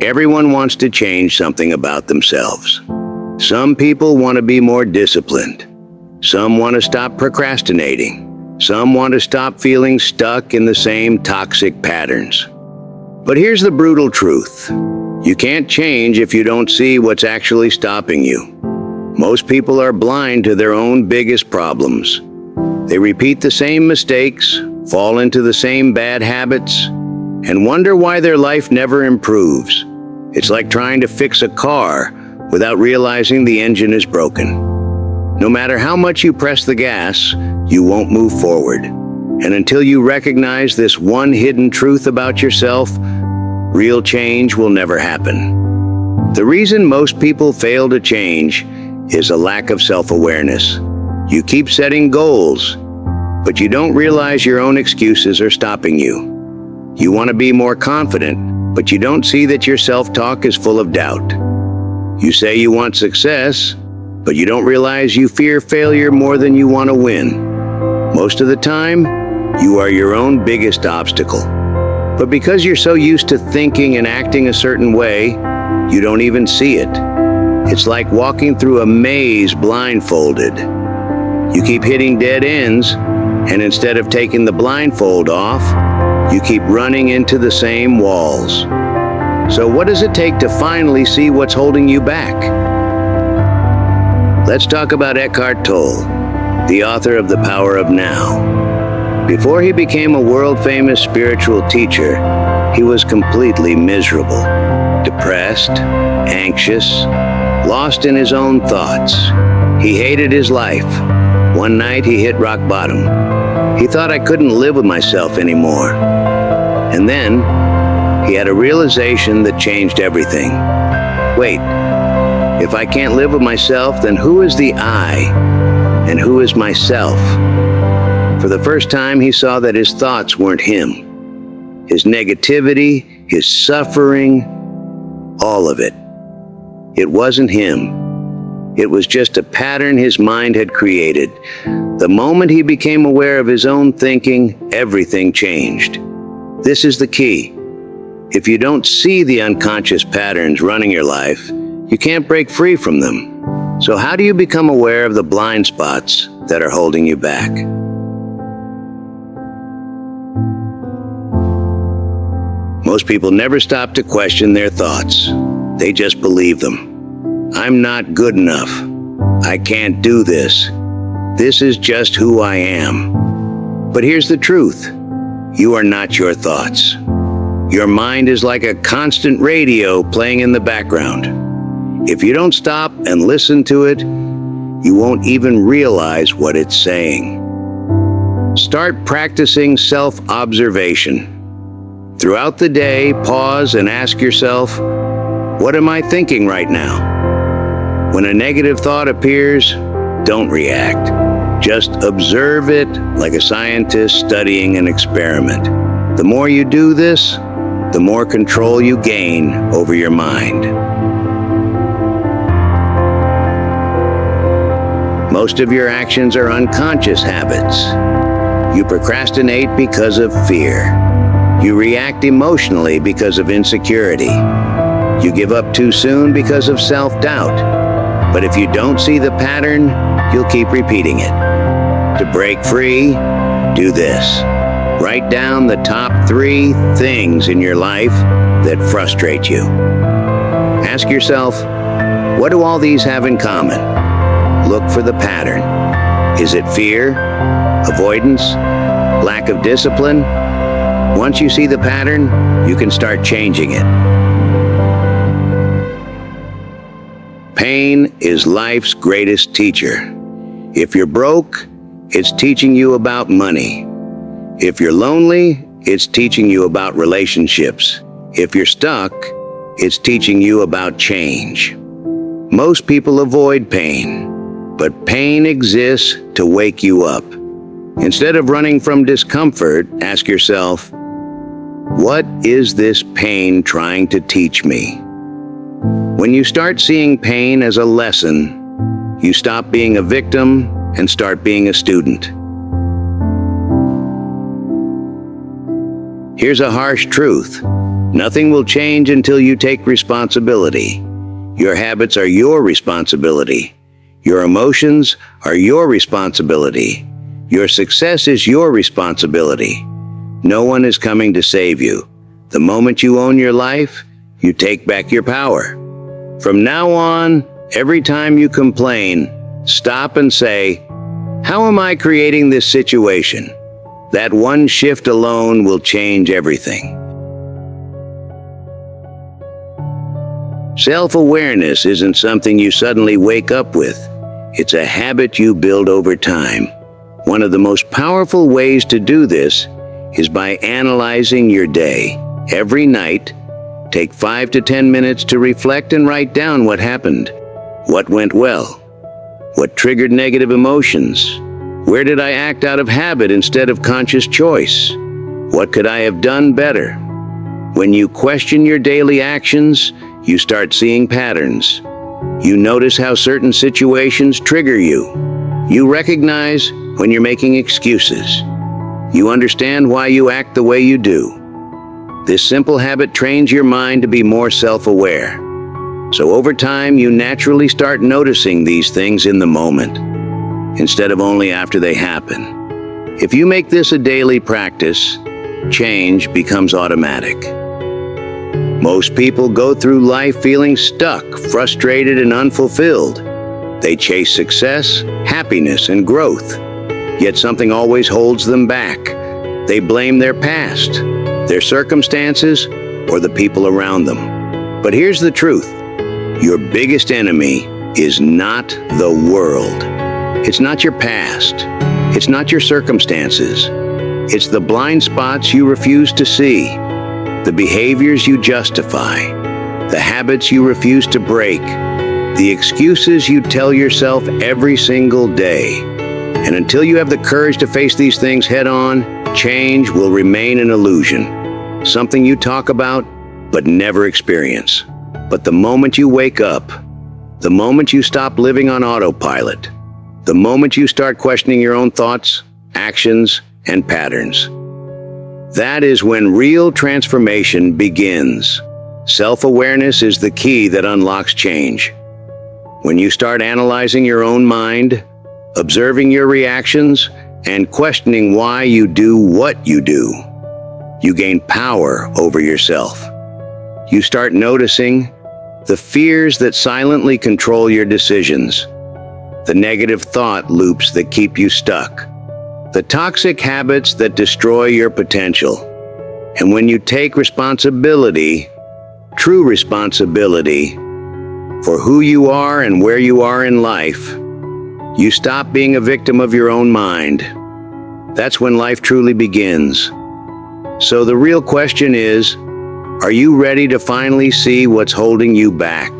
Everyone wants to change something about themselves. Some people want to be more disciplined. Some want to stop procrastinating. Some want to stop feeling stuck in the same toxic patterns. But here's the brutal truth. You can't change if you don't see what's actually stopping you. Most people are blind to their own biggest problems. They repeat the same mistakes, fall into the same bad habits, and wonder why their life never improves. It's like trying to fix a car without realizing the engine is broken. No matter how much you press the gas, you won't move forward. And until you recognize this one hidden truth about yourself, real change will never happen. The reason most people fail to change is a lack of self-awareness. You keep setting goals, but you don't realize your own excuses are stopping you. You want to be more confident, but you don't see that your self-talk is full of doubt. You say you want success, but you don't realize you fear failure more than you want to win. Most of the time, you are your own biggest obstacle. But because you're so used to thinking and acting a certain way, you don't even see it. It's like walking through a maze blindfolded. You keep hitting dead ends, and instead of taking the blindfold off, you keep running into the same walls. So what does it take to finally see what's holding you back? Let's talk about Eckhart Tolle, the author of The Power of Now. Before he became a world-famous spiritual teacher, he was completely miserable, depressed, anxious, lost in his own thoughts. He hated his life. One night he hit rock bottom. He thought I couldn't live with myself anymore. And then he had a realization that changed everything. Wait, if I can't live with myself, then who is the I and who is myself? For the first time, he saw that his thoughts weren't him. His negativity, his suffering, all of it. It wasn't him. It was just a pattern his mind had created. The moment he became aware of his own thinking, everything changed. This is the key. If you don't see the unconscious patterns running your life, you can't break free from them. So how do you become aware of the blind spots that are holding you back? Most people never stop to question their thoughts. They just believe them. I'm not good enough. I can't do this. This is just who I am. But here's the truth. You are not your thoughts. Your mind is like a constant radio playing in the background. If you don't stop and listen to it, you won't even realize what it's saying. Start practicing self-observation. Throughout the day, pause and ask yourself, what am I thinking right now? When a negative thought appears, don't react. Just observe it like a scientist studying an experiment. The more you do this, the more control you gain over your mind. Most of your actions are unconscious habits. You procrastinate because of fear. You react emotionally because of insecurity. You give up too soon because of self-doubt. But if you don't see the pattern, you'll keep repeating it. To break free, do this. Write down the top 3 things in your life that frustrate you. Ask yourself, what do all these have in common? Look for the pattern. Is it fear, avoidance, lack of discipline? Once you see the pattern, you can start changing it. Pain is life's greatest teacher. If you're broke, it's teaching you about money. If you're lonely, it's teaching you about relationships. If you're stuck, it's teaching you about change. Most people avoid pain. But pain exists to wake you up. Instead of running from discomfort, ask yourself, what is this pain trying to teach me? When you start seeing pain as a lesson, you stop being a victim and start being a student. Here's a harsh truth. Nothing will change until you take responsibility. Your habits are your responsibility. Your emotions are your responsibility. Your success is your responsibility. No one is coming to save you. The moment you own your life, you take back your power. From now on, every time you complain, stop and say, "How am I creating this situation?" That one shift alone will change everything. Self-awareness isn't something you suddenly wake up with. It's a habit you build over time. One of the most powerful ways to do this is by analyzing your day. Every night, take 5 to 10 minutes to reflect and write down what happened. What went well? What triggered negative emotions? Where did I act out of habit instead of conscious choice? What could I have done better? When you question your daily actions, you start seeing patterns. You notice how certain situations trigger you. You recognize when you're making excuses. You understand why you act the way you do. This simple habit trains your mind to be more self-aware. So over time, you naturally start noticing these things in the moment, instead of only after they happen. If you make this a daily practice, change becomes automatic. Most people go through life feeling stuck, frustrated, and unfulfilled. They chase success, happiness, and growth. Yet something always holds them back. They blame their past, their circumstances, or the people around them. But here's the truth. Your biggest enemy is not the world. It's not your past. It's not your circumstances. It's the blind spots you refuse to see, the behaviors you justify, the habits you refuse to break, the excuses you tell yourself every single day. And until you have the courage to face these things head-on, change will remain an illusion, something you talk about but never experience. But the moment you wake up, the moment you stop living on autopilot, the moment you start questioning your own thoughts, actions, and patterns, that is when real transformation begins. Self-awareness is the key that unlocks change. When you start analyzing your own mind, observing your reactions, and questioning why you do what you do, you gain power over yourself. You start noticing the fears that silently control your decisions, the negative thought loops that keep you stuck, the toxic habits that destroy your potential. And when you take responsibility, true responsibility, for who you are and where you are in life, you stop being a victim of your own mind. That's when life truly begins. So the real question is, are you ready to finally see what's holding you back?